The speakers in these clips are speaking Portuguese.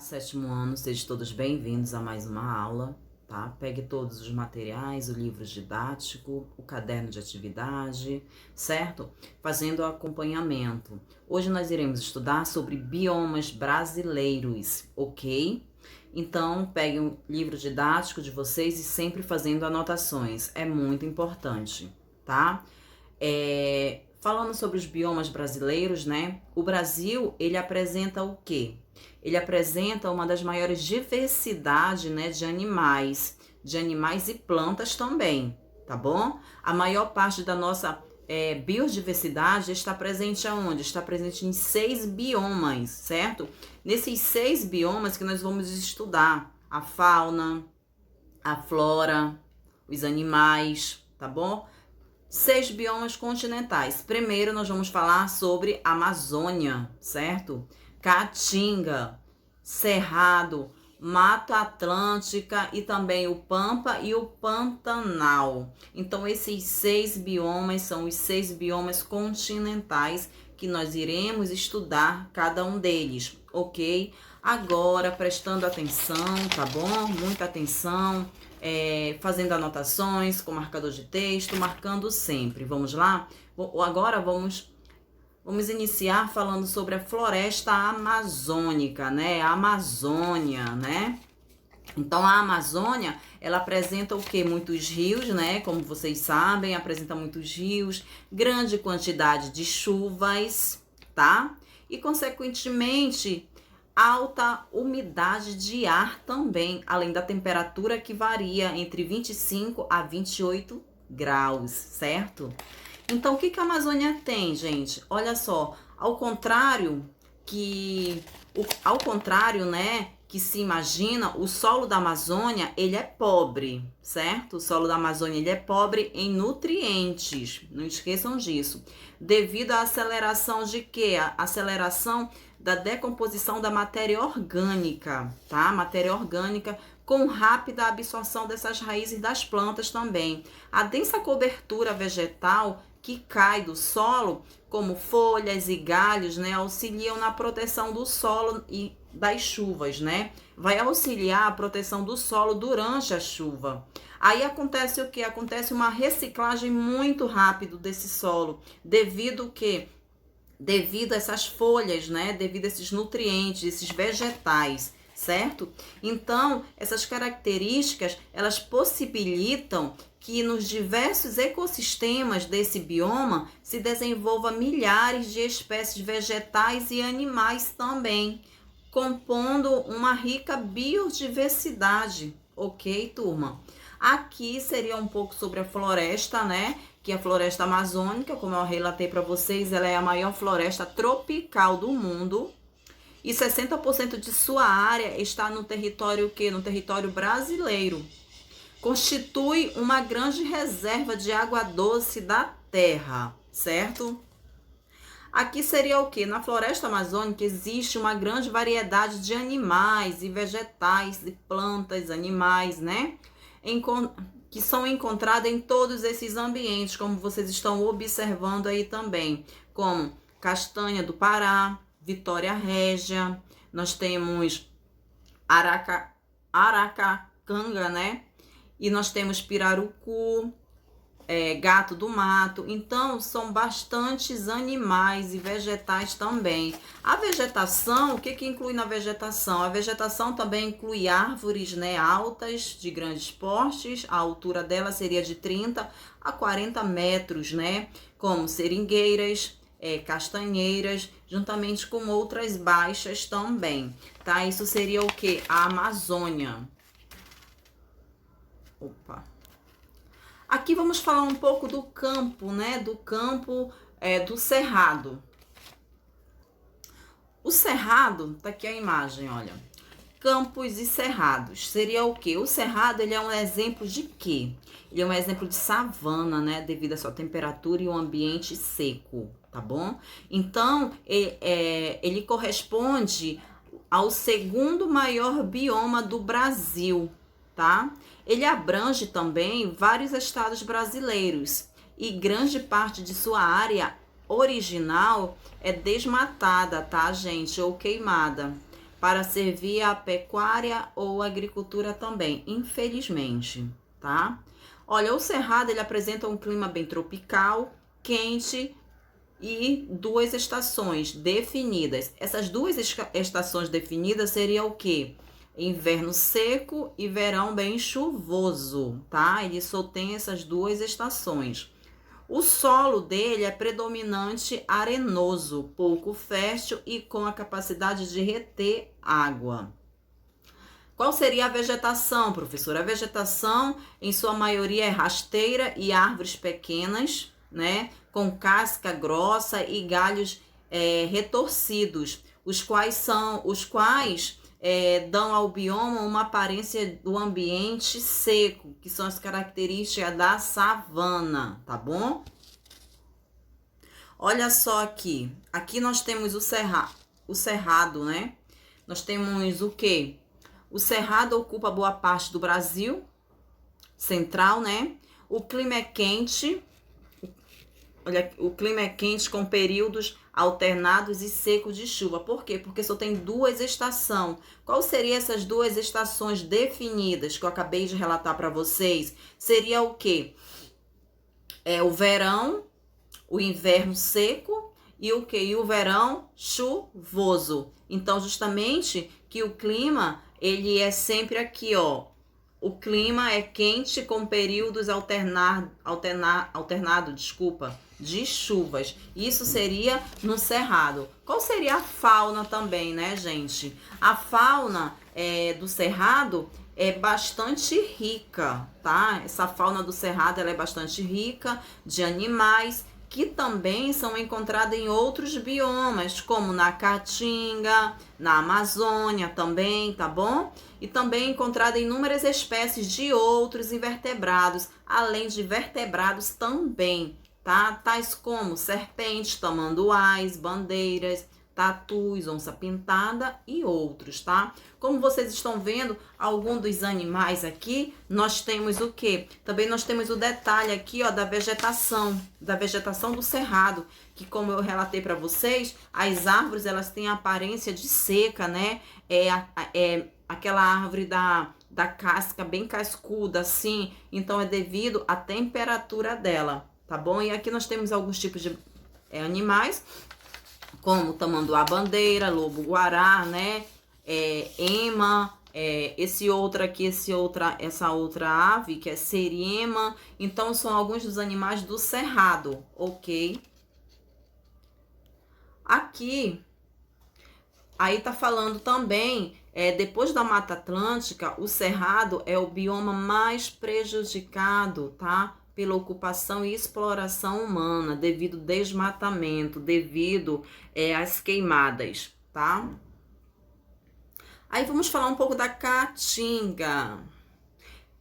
sétimo ano, sejam todos bem-vindos a mais uma aula, tá? Pegue todos os materiais, o livro didático, o caderno de atividade, certo? Fazendo o acompanhamento. Hoje nós iremos estudar sobre biomas brasileiros, ok? Então, pegue um livro didático de vocês e sempre fazendo anotações, é muito importante, tá? Falando sobre os biomas brasileiros, né? O Brasil, ele apresenta o quê? Ele apresenta uma das maiores diversidades, né, de animais e plantas também, tá bom? A maior parte da nossa biodiversidade está presente aonde? Está presente em 6 biomas, certo? Nesses 6 biomas que nós vamos estudar a fauna, a flora, os animais, tá bom? 6 biomas continentais. Primeiro nós vamos falar sobre a Amazônia, certo? Caatinga, Cerrado, Mata Atlântica e também o Pampa e o Pantanal. Então esses 6 biomas são os 6 biomas continentais que nós iremos estudar cada um deles, ok? Agora prestando atenção, tá bom? Muita atenção. Fazendo anotações com marcador de texto, marcando sempre. Vamos lá? Agora vamos iniciar falando sobre a floresta amazônica, né? A Amazônia, né? Então, a Amazônia, ela apresenta o quê? Muitos rios, né? Como vocês sabem, apresenta muitos rios, grande quantidade de chuvas, tá? E, consequentemente, alta umidade de ar também, além da temperatura que varia entre 25 a 28 graus, certo? Então, o que a Amazônia tem, gente? Olha só, ao contrário, né, que se imagina, o solo da Amazônia, ele é pobre, certo? O solo da Amazônia, ele é pobre em nutrientes, não esqueçam disso. Devido à aceleração de quê? A aceleração da decomposição da matéria orgânica, tá? Matéria orgânica com rápida absorção dessas raízes das plantas também. A densa cobertura vegetal que cai do solo, como folhas e galhos, né, auxiliam na proteção do solo e das chuvas, né? Vai auxiliar a proteção do solo durante a chuva. Aí acontece o quê? Acontece uma reciclagem muito rápida desse solo, devido a essas folhas, né? Devido a esses nutrientes, esses vegetais, certo? Então, essas características, elas possibilitam que nos diversos ecossistemas desse bioma se desenvolva milhares de espécies vegetais e animais também, compondo uma rica biodiversidade, ok, turma? Aqui seria um pouco sobre a floresta, né? Que é a floresta amazônica, como eu relatei para vocês, ela é a maior floresta tropical do mundo. E 60% de sua área está no território quê? No território brasileiro. Constitui uma grande reserva de água doce da terra, certo? Aqui seria o quê? Na floresta amazônica existe uma grande variedade de animais e vegetais, e plantas, animais, né? Que são encontrados em todos esses ambientes, como vocês estão observando aí também, como castanha do Pará, Vitória Régia, nós temos aracacanga, né? E nós temos pirarucu, gato do mato. Então, são bastantes animais e vegetais também. A vegetação, o que inclui na vegetação? A vegetação também inclui árvores, né, altas, de grandes portes. A altura dela seria de 30 a 40 metros, né? Como seringueiras, castanheiras, juntamente com outras baixas também, tá? Isso seria o que? A Amazônia. Opa! Aqui vamos falar um pouco do campo, né? Do campo do cerrado. O cerrado, tá aqui a imagem, olha. Campos e cerrados. Seria o quê? O cerrado, ele é um exemplo de quê? Ele é um exemplo de savana, né? Devido à sua temperatura e o ambiente seco, tá bom? Então, ele corresponde ao segundo maior bioma do Brasil, tá? Ele abrange também vários estados brasileiros e grande parte de sua área original é desmatada, tá, gente? Ou queimada. para servir à pecuária ou agricultura também, infelizmente, tá? Olha, o Cerrado, ele apresenta um clima bem tropical, quente e 2 estações definidas. Essas 2 estações definidas seriam o quê? Inverno seco e verão bem chuvoso, tá? Ele só tem essas 2 estações. O solo dele é predominante arenoso, pouco fértil e com a capacidade de reter água. Qual seria a vegetação, professora? A vegetação, em sua maioria, é rasteira e árvores pequenas, né? Com casca grossa e galhos retorcidos, os quais dão ao bioma uma aparência do ambiente seco, que são as características da savana, tá bom? Olha só aqui. Aqui nós temos o cerrado, né? Nós temos o quê? O cerrado ocupa boa parte do Brasil central, né? O clima é quente. Olha, o clima é quente com períodos alternados e secos de chuva. Por quê? Porque só tem 2 estações. Qual seriam essas 2 estações definidas que eu acabei de relatar para vocês? Seria o quê? O verão, o inverno seco e o quê? E o verão chuvoso. Então, justamente que o clima, ele é sempre aqui, ó. O clima é quente com períodos de chuvas. Isso seria no Cerrado. Qual seria a fauna também, né, gente? A fauna do Cerrado é bastante rica, tá? Essa fauna do Cerrado, ela é bastante rica de animais que também são encontrados em outros biomas, como na Caatinga, na Amazônia também, tá bom? E também encontrada inúmeras espécies de outros invertebrados, além de vertebrados também, tá? Tais como serpentes, tamanduás, bandeiras, tatus, onça-pintada e outros, tá? Como vocês estão vendo, alguns dos animais aqui, nós temos o quê? Também nós temos o detalhe aqui, ó, da vegetação do cerrado, que como eu relatei para vocês, as árvores, elas têm a aparência de seca, né? Aquela árvore da casca bem cascuda, assim, então é devido à temperatura dela, tá bom? E aqui nós temos alguns tipos de animais, como tamanduá-bandeira, lobo-guará, né? Ema, essa outra ave, que é seriema. Então, são alguns dos animais do cerrado, ok? Aqui, aí tá falando também, depois da Mata Atlântica, o cerrado é o bioma mais prejudicado, tá? Pela ocupação e exploração humana, devido ao desmatamento, devido às queimadas, tá? Aí vamos falar um pouco da Caatinga.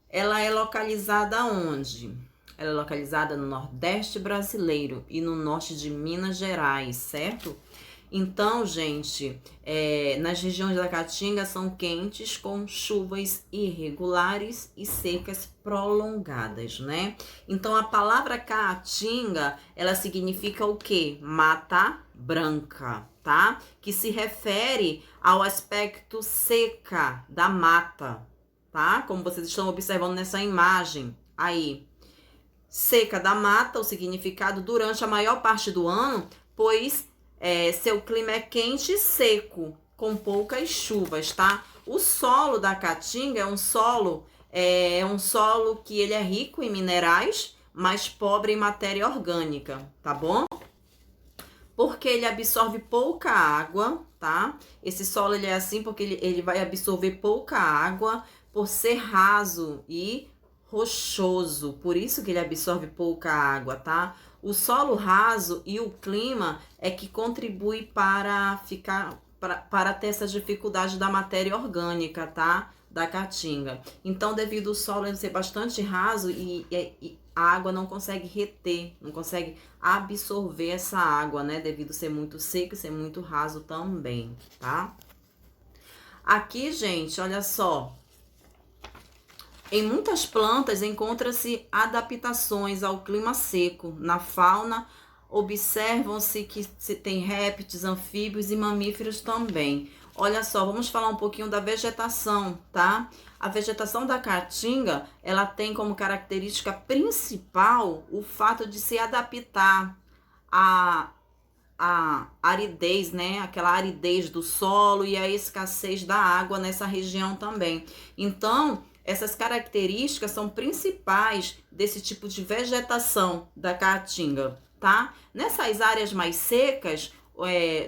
Ela é localizada onde? Ela é localizada no Nordeste brasileiro e no Norte de Minas Gerais, certo? Então, gente, nas regiões da Caatinga são quentes com chuvas irregulares e secas prolongadas, né? Então, a palavra Caatinga, ela significa o quê? Mata branca, tá? Que se refere ao aspecto seca da mata, tá? Como vocês estão observando nessa imagem aí. Seca da mata, o significado durante a maior parte do ano, pois seu clima é quente e seco, com poucas chuvas, tá? O solo da Caatinga é um solo que ele é rico em minerais, mas pobre em matéria orgânica, tá bom? Porque ele absorve pouca água, tá? Esse solo ele é assim porque ele vai absorver pouca água por ser raso e rochoso, por isso que ele absorve pouca água, tá? O solo raso e o clima é que contribui para ter essa dificuldade da matéria orgânica, tá? Da Caatinga. Então, devido ao solo ser bastante raso e a água não consegue reter, não consegue absorver essa água, né? Devido a ser muito seco e ser muito raso também, tá? Aqui, gente, olha só. Em muitas plantas encontram-se adaptações ao clima seco. Na fauna, observam-se que se tem répteis, anfíbios e mamíferos também. Olha só, vamos falar um pouquinho da vegetação, tá? A vegetação da caatinga, ela tem como característica principal o fato de se adaptar a aridez, né? Aquela aridez do solo e a escassez da água nessa região também. Então, essas características são principais desse tipo de vegetação da caatinga, tá? Nessas áreas mais secas,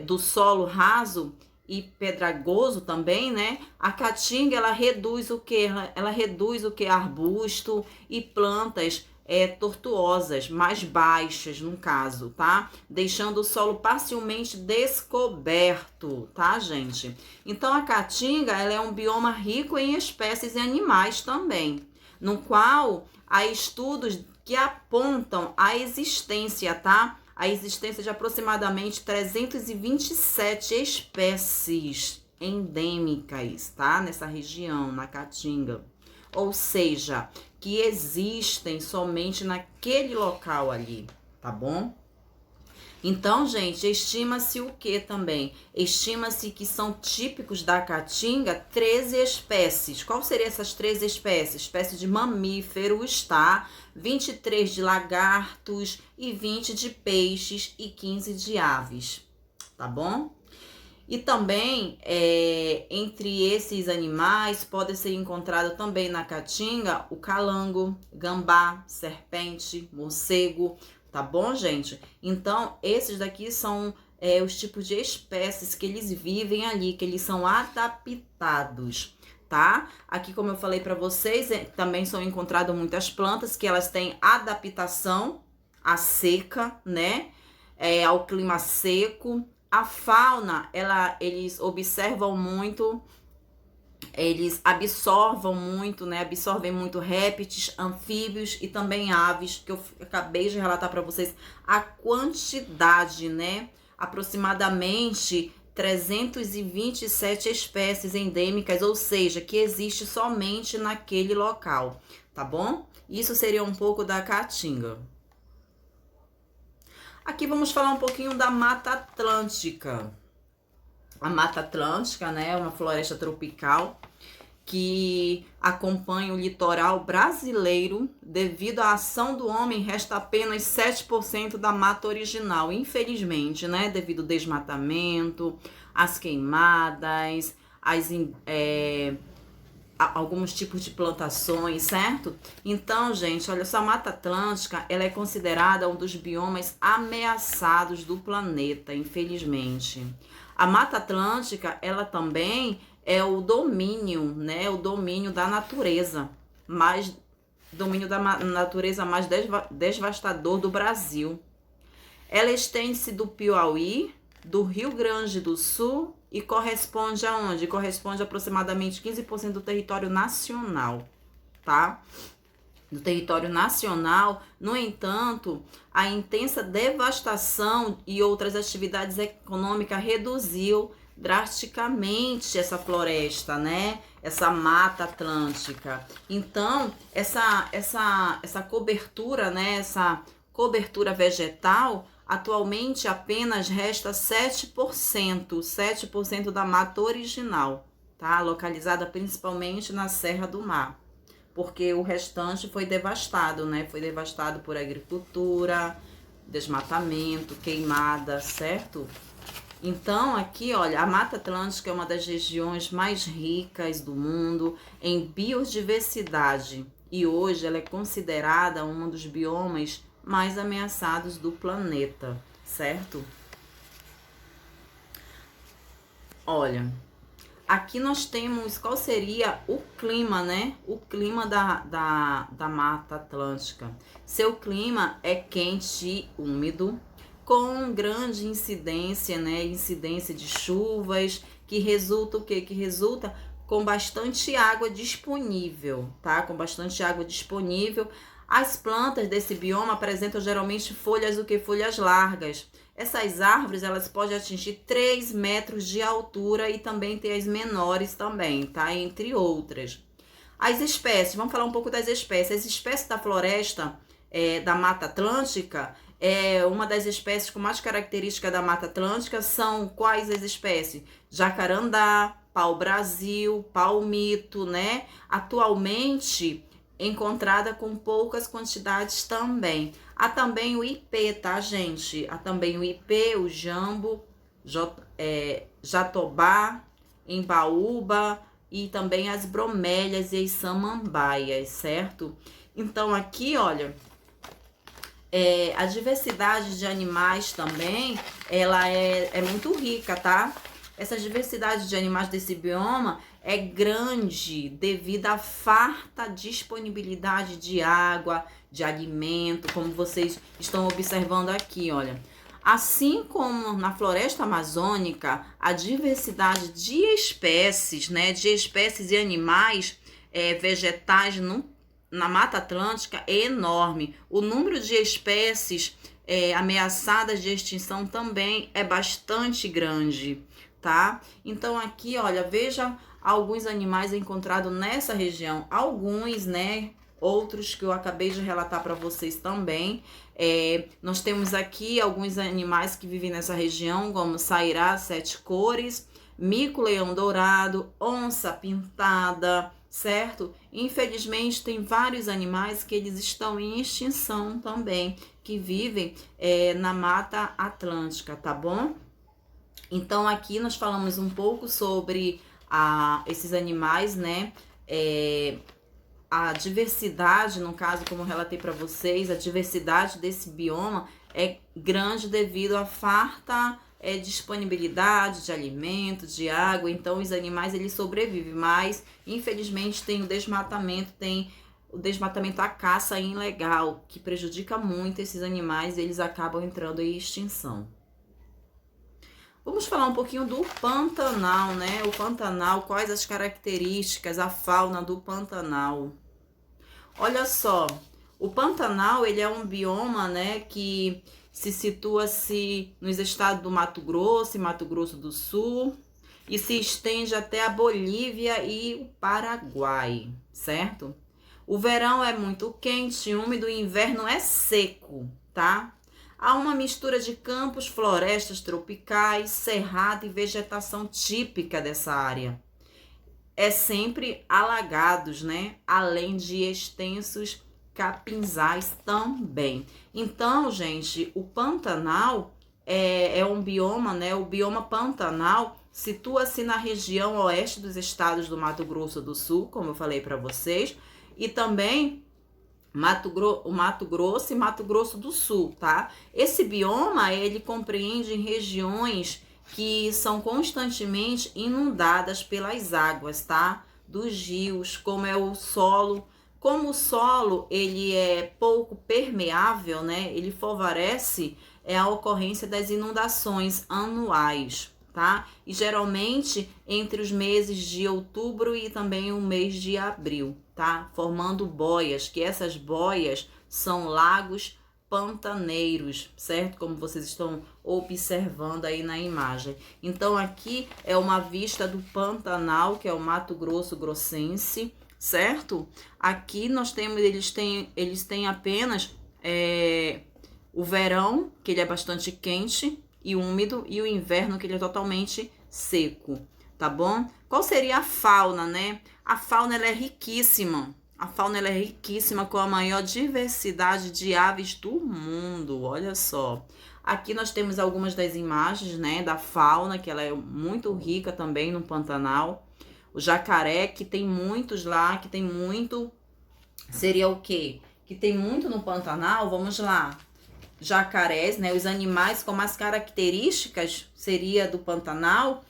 do solo raso e pedregoso também, né? A caatinga, ela reduz o que? Ela reduz o que? Arbusto e plantas tortuosas, mais baixas no caso, tá? Deixando o solo parcialmente descoberto, tá, gente? Então, a caatinga, ela é um bioma rico em espécies e animais também, no qual há estudos que apontam a existência, tá? A existência de aproximadamente 327 espécies endêmicas, tá? Nessa região, na Caatinga. Ou seja, que existem somente naquele local ali, tá bom? Então, gente, estima-se o que também? Estima-se que são típicos da Caatinga 13 espécies. Qual seriam essas 13 espécies? Espécies de mamíferos, tá? 23 de lagartos e 20 de peixes e 15 de aves, tá bom? E também, entre esses animais, pode ser encontrado também na Caatinga o calango, gambá, serpente, morcego, tá bom, gente? Então, esses daqui são os tipos de espécies que eles vivem ali, que eles são adaptados, tá? Aqui, como eu falei para vocês, também são encontradas muitas plantas que elas têm adaptação à seca, né? Ao clima seco. A fauna, eles observam muito, eles absorvem muito, né? Absorvem muito répteis, anfíbios e também aves, que eu acabei de relatar para vocês a quantidade, né? Aproximadamente 327 espécies endêmicas, ou seja, que existe somente naquele local, tá bom? Isso seria um pouco da Caatinga. Aqui vamos falar um pouquinho da Mata Atlântica. A Mata Atlântica, né, é uma floresta tropical que acompanha o litoral brasileiro. Devido à ação do homem, resta apenas 7% da mata original, infelizmente, né, devido ao desmatamento, às queimadas, alguns tipos de plantações, certo? Então, gente, olha só, a Mata Atlântica, ela é considerada um dos biomas ameaçados do planeta, infelizmente. A Mata Atlântica, ela também é o domínio, né? O domínio da natureza, mais devastador do Brasil. Ela estende-se do Piauí, do Rio Grande do Sul e corresponde a onde? Corresponde a aproximadamente 15% do território nacional, tá? Do território nacional. No entanto, a intensa devastação e outras atividades econômicas reduziu drasticamente essa floresta, né? Essa Mata Atlântica. Então, essa cobertura, né? Essa cobertura vegetal, atualmente apenas resta 7% da mata original, tá? Localizada principalmente na Serra do Mar, porque o restante foi devastado, né? Foi devastado por agricultura, desmatamento, queimada, certo? Então, aqui, olha, a Mata Atlântica é uma das regiões mais ricas do mundo em biodiversidade e hoje ela é considerada um dos biomas mais ameaçados do planeta, certo? Olha, aqui nós temos qual seria o clima, né? O clima da Mata Atlântica. Seu clima é quente e úmido, com grande incidência, né? Incidência de chuvas, que resulta o quê? Que resulta com bastante água disponível, tá? Com bastante água disponível. As plantas desse bioma apresentam geralmente folhas folhas largas. Essas árvores, elas podem atingir 3 metros de altura e também tem as menores também, tá? Entre outras. As espécies, vamos falar um pouco das espécies. As espécies da floresta da Mata Atlântica, uma das espécies com mais característica da Mata Atlântica são quais as espécies? Jacarandá, pau-brasil, palmito, né? Atualmente encontrada com poucas quantidades também. Há também o ipê, tá, gente? Há também o ipê, o jambo, jatobá, embaúba e também as bromélias e as samambaias, certo? Então aqui, olha, a diversidade de animais também, ela é muito rica, tá? Essa diversidade de animais desse bioma é grande devido à farta disponibilidade de água, de alimento, como vocês estão observando aqui, olha. Assim como na floresta amazônica, a diversidade de espécies, né, de espécies e animais vegetais na Mata Atlântica é enorme. O número de espécies ameaçadas de extinção também é bastante grande, tá? Então aqui, olha, veja alguns animais encontrados nessa região, alguns, né? Outros que eu acabei de relatar para vocês também. Nós temos aqui alguns animais que vivem nessa região, como sairá, sete cores, mico-leão dourado, onça pintada, certo? Infelizmente, tem vários animais que eles estão em extinção também, que vivem na Mata Atlântica, tá bom? Então, aqui nós falamos um pouco sobre esses animais, né? A diversidade, no caso, como eu relatei para vocês, a diversidade desse bioma é grande devido à farta disponibilidade de alimento, de água. Então, os animais, eles sobrevivem, mas, infelizmente, tem o desmatamento, a caça ilegal, que prejudica muito esses animais e eles acabam entrando em extinção. Vamos falar um pouquinho do Pantanal, né? O Pantanal, quais as características, a fauna do Pantanal. Olha só, o Pantanal, ele é um bioma, né, que se situa-se nos estados do Mato Grosso e Mato Grosso do Sul e se estende até a Bolívia e o Paraguai, certo? O verão é muito quente, úmido, o inverno é seco, tá? Há uma mistura de campos, florestas tropicais, cerrado e vegetação típica dessa área. É sempre alagados, né? Além de extensos capinzais também. Então, gente, o Pantanal é um bioma, né? O bioma Pantanal situa-se na região oeste dos estados do Mato Grosso do Sul, como eu falei para vocês, e também o Mato Grosso e Mato Grosso do Sul, tá? Esse bioma, ele compreende regiões que são constantemente inundadas pelas águas, tá? Dos rios, como é o solo. Como o solo, ele é pouco permeável, né? Ele favorece a ocorrência das inundações anuais, tá? E geralmente entre os meses de outubro e também o mês de abril, tá? Formando boias, que essas boias são lagos pantaneiros, certo? Como vocês estão observando aí na imagem. Então aqui é uma vista do Pantanal, que é o Mato Grosso Grossense, certo? Aqui nós temos, eles têm apenas o verão, que ele é bastante quente e úmido, e o inverno, que ele é totalmente seco, tá bom? Qual seria a fauna, né? A fauna, ela é riquíssima. A fauna, ela é riquíssima, com a maior diversidade de aves do mundo, olha só. Aqui nós temos algumas das imagens, né, da fauna, que ela é muito rica também no Pantanal. O jacaré, que tem muitos lá, que tem muito... Seria o quê? Que tem muito no Pantanal, vamos lá. Jacarés, né, os animais com mais características seria do Pantanal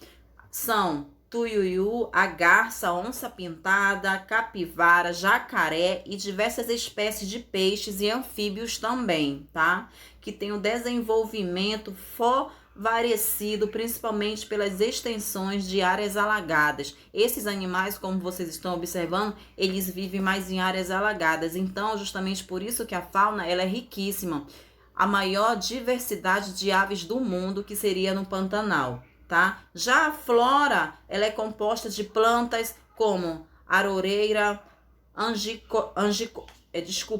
são tuiuiu, a garça, onça pintada, capivara, jacaré e diversas espécies de peixes e anfíbios também, tá? Que tem um desenvolvimento favorecido principalmente pelas extensões de áreas alagadas. Esses animais, como vocês estão observando, eles vivem mais em áreas alagadas. Então, justamente por isso que a fauna, ela é riquíssima. A maior diversidade de aves do mundo, que seria no Pantanal, tá? Já a flora, ela é composta de plantas como aroreira,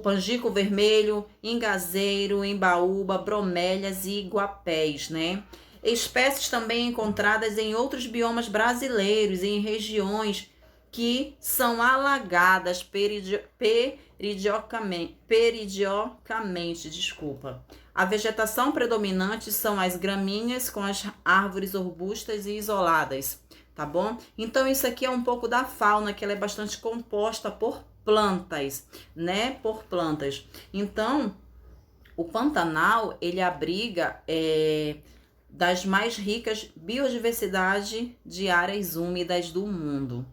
angico vermelho, engazeiro, embaúba, bromélias e iguapés, né? Espécies também encontradas em outros biomas brasileiros, em regiões que são alagadas periodicamente, desculpa. A vegetação predominante são as gramíneas com as árvores arbustas e isoladas, tá bom? Então isso aqui é um pouco da fauna, que ela é bastante composta por plantas, né? Por plantas. Então, o Pantanal, ele abriga das mais ricas biodiversidade de áreas úmidas do mundo,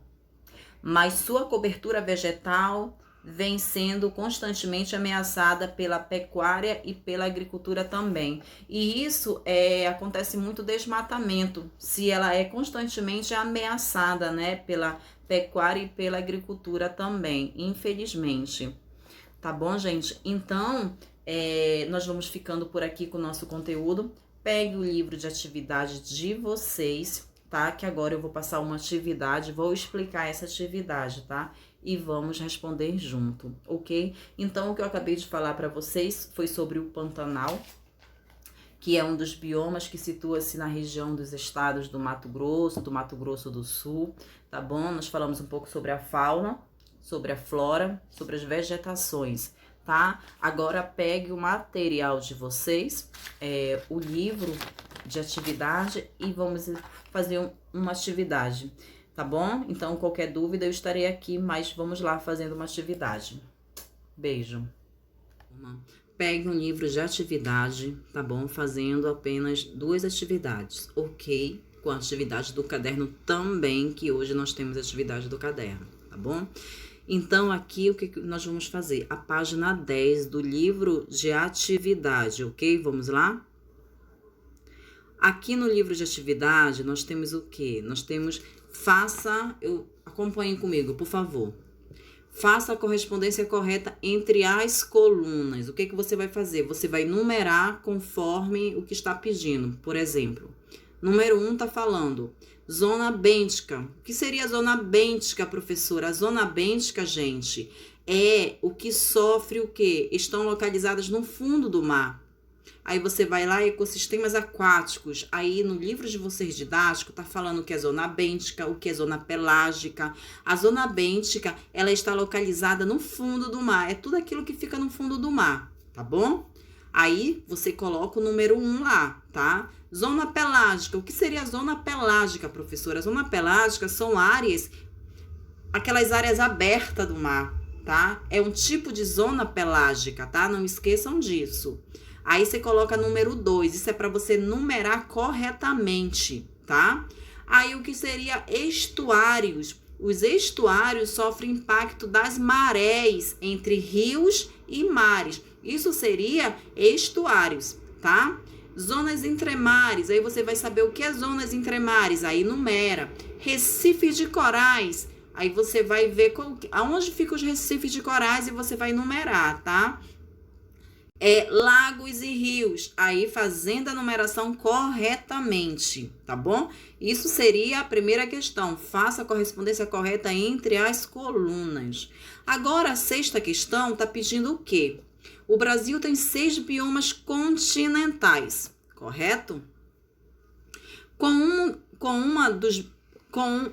mas sua cobertura vegetal vem sendo constantemente ameaçada pela pecuária e pela agricultura também. E isso acontece muito desmatamento, se ela é constantemente ameaçada, né, pela pecuária e pela agricultura também, infelizmente. Tá bom, gente? Então, nós vamos ficando por aqui com o nosso conteúdo. Pegue o livro de atividade de vocês, tá? Que agora eu vou passar uma atividade, vou explicar essa atividade, tá? E vamos responder junto, ok? Então, o que eu acabei de falar para vocês foi sobre o Pantanal, que é um dos biomas que situa-se na região dos estados do Mato Grosso do Sul, tá bom? Nós falamos um pouco sobre a fauna, sobre a flora, sobre as vegetações, tá? Agora pegue o material de vocês, o livro de atividade, e vamos fazer uma atividade, tá bom? Então, qualquer dúvida eu estarei aqui, mas vamos lá fazendo uma atividade. Beijo. Pegue um livro de atividade, tá bom? Fazendo apenas 2 atividades, ok? Com a atividade do caderno também, que hoje nós temos a atividade do caderno, tá bom? Então, aqui o que nós vamos fazer? A página 10 do livro de atividade, ok? Vamos lá? Aqui no livro de atividade, nós temos o quê? Nós temos, acompanhem comigo, por favor. Faça a correspondência correta entre as colunas. O que você vai fazer? Você vai numerar conforme o que está pedindo. Por exemplo, número 1 está falando zona bêntica. O que seria a zona bêntica, professora? A zona bêntica, gente, é o que sofre o quê? Estão localizadas no fundo do mar. Aí você vai lá, ecossistemas aquáticos. Aí no livro de vocês didático tá falando o que é zona bêntica, o que é zona pelágica. A zona bêntica, ela está localizada no fundo do mar. É tudo aquilo que fica no fundo do mar, tá bom? Aí você coloca o número 1 lá, tá? Zona pelágica. O que seria a zona pelágica, professora? A zona pelágica são áreas, aquelas áreas abertas do mar, tá? É um tipo de zona pelágica, tá? Não esqueçam disso. Aí você coloca número 2, isso é para você numerar corretamente, tá? Aí o que seria estuários? Os estuários sofrem impacto das marés entre rios e mares. Isso seria estuários, tá? Zonas entremares, aí você vai saber o que é zonas entremares, aí numera. Recifes de corais, aí você vai ver aonde ficam os recifes de corais e você vai numerar, tá? Lagos e rios, aí fazendo a numeração corretamente, tá bom? Isso seria a primeira questão, faça a correspondência correta entre as colunas. Agora, a 6ª questão tá pedindo o quê? O Brasil tem 6 biomas continentais, correto? Com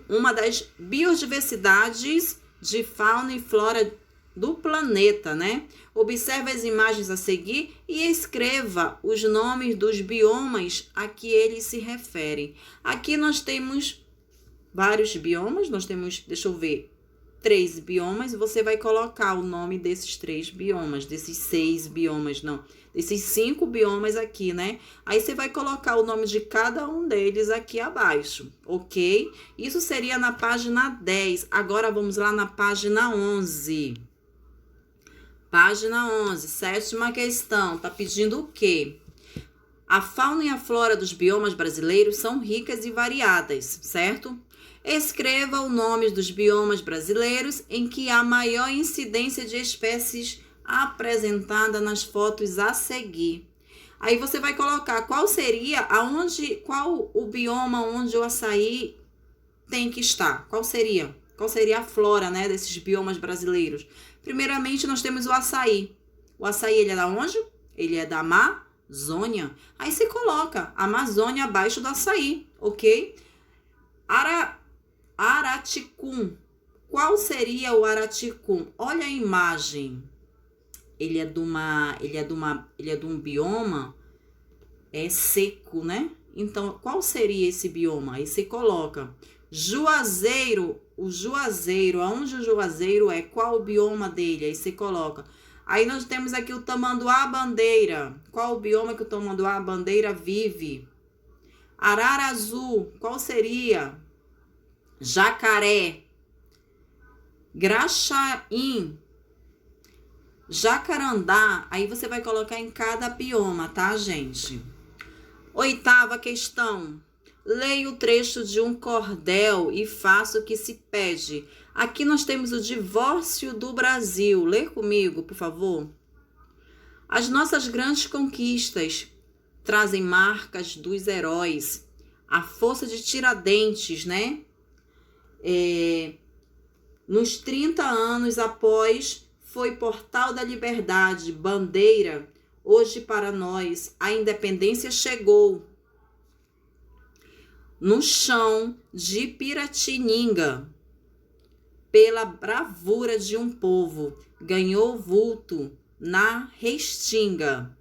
uma das biodiversidades de fauna e flora do planeta, né? Observe as imagens a seguir e escreva os nomes dos biomas a que eles se referem. Aqui nós temos vários biomas, nós temos, deixa eu ver, 3 biomas, e você vai colocar o nome desses 3 biomas, desses 6 biomas, não, desses 5 biomas aqui, né? Aí você vai colocar o nome de cada um deles aqui abaixo, ok? Isso seria na página 10. Agora vamos lá na página 11. Página 11, 7ª questão, tá pedindo o quê? A fauna e a flora dos biomas brasileiros são ricas e variadas, certo? Escreva o nome dos biomas brasileiros em que há maior incidência de espécies apresentada nas fotos a seguir. Aí você vai colocar qual o bioma onde o açaí tem que estar. Qual seria a flora, né, desses biomas brasileiros? Primeiramente, nós temos o açaí. O açaí, ele é da onde? Ele é da Amazônia. Aí você coloca Amazônia abaixo do açaí, ok? Araticum. Qual seria o araticum? Olha a imagem. Ele é de um bioma seco, né? Então, qual seria esse bioma? Aí você coloca Juazeiro, o Juazeiro, aonde o Juazeiro é? Qual o bioma dele? Aí você coloca. Aí nós temos aqui o tamanduá-bandeira. Qual o bioma que o tamanduá-bandeira vive? Ararazu, qual seria? Jacaré. Graxaim. Jacarandá. Aí você vai colocar em cada bioma, tá, gente? 8ª questão. Leia o trecho de um cordel e faça o que se pede. Aqui nós temos o divórcio do Brasil. Lê comigo, por favor. As nossas grandes conquistas trazem marcas dos heróis. A força de Tiradentes, né? Nos 30 anos após, foi portal da liberdade, bandeira. Hoje para nós, a independência chegou. No chão de Piratininga, pela bravura de um povo, ganhou vulto na restinga.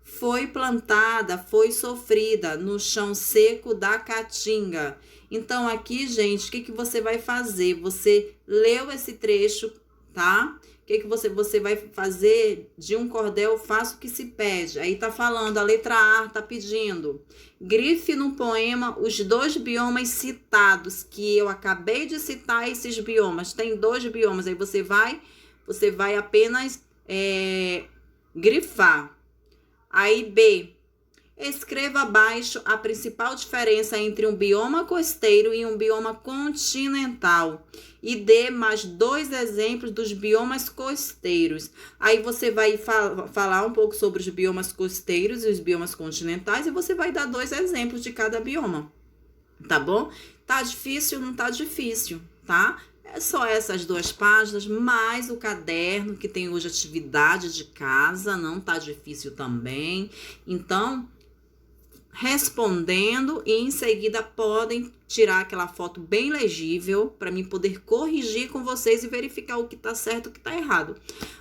Foi plantada, foi sofrida no chão seco da Caatinga. Então aqui, gente, o que você vai fazer? Você leu esse trecho, tá? O que você vai fazer de um cordel? Faça o que se pede. Aí tá falando, a letra A tá pedindo. Grife no poema os 2 biomas citados, que eu acabei de citar esses biomas. Tem 2 biomas, aí você vai apenas grifar. Aí B. Escreva abaixo a principal diferença entre um bioma costeiro e um bioma continental. E dê mais 2 exemplos dos biomas costeiros. Aí você vai falar um pouco sobre os biomas costeiros e os biomas continentais e você vai dar 2 exemplos de cada bioma. Tá bom? Tá difícil? Não tá difícil, tá? É só essas 2 páginas, mais o caderno que tem hoje atividade de casa, não tá difícil também. Então, respondendo e em seguida podem tirar aquela foto bem legível para mim poder corrigir com vocês e verificar o que tá certo e o que tá errado.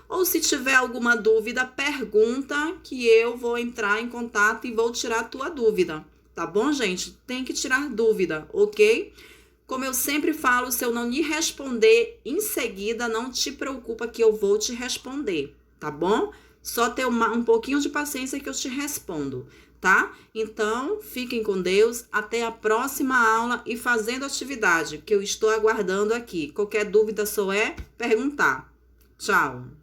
Ou se tiver alguma dúvida, pergunta que eu vou entrar em contato e vou tirar a tua dúvida, tá bom, gente? Tem que tirar dúvida, ok? Como eu sempre falo, se eu não lhe responder em seguida, não te preocupa que eu vou te responder, tá bom? Só ter um pouquinho de paciência que eu te respondo, tá? Então, fiquem com Deus, até a próxima aula e fazendo atividade, que eu estou aguardando aqui. Qualquer dúvida só é perguntar. Tchau!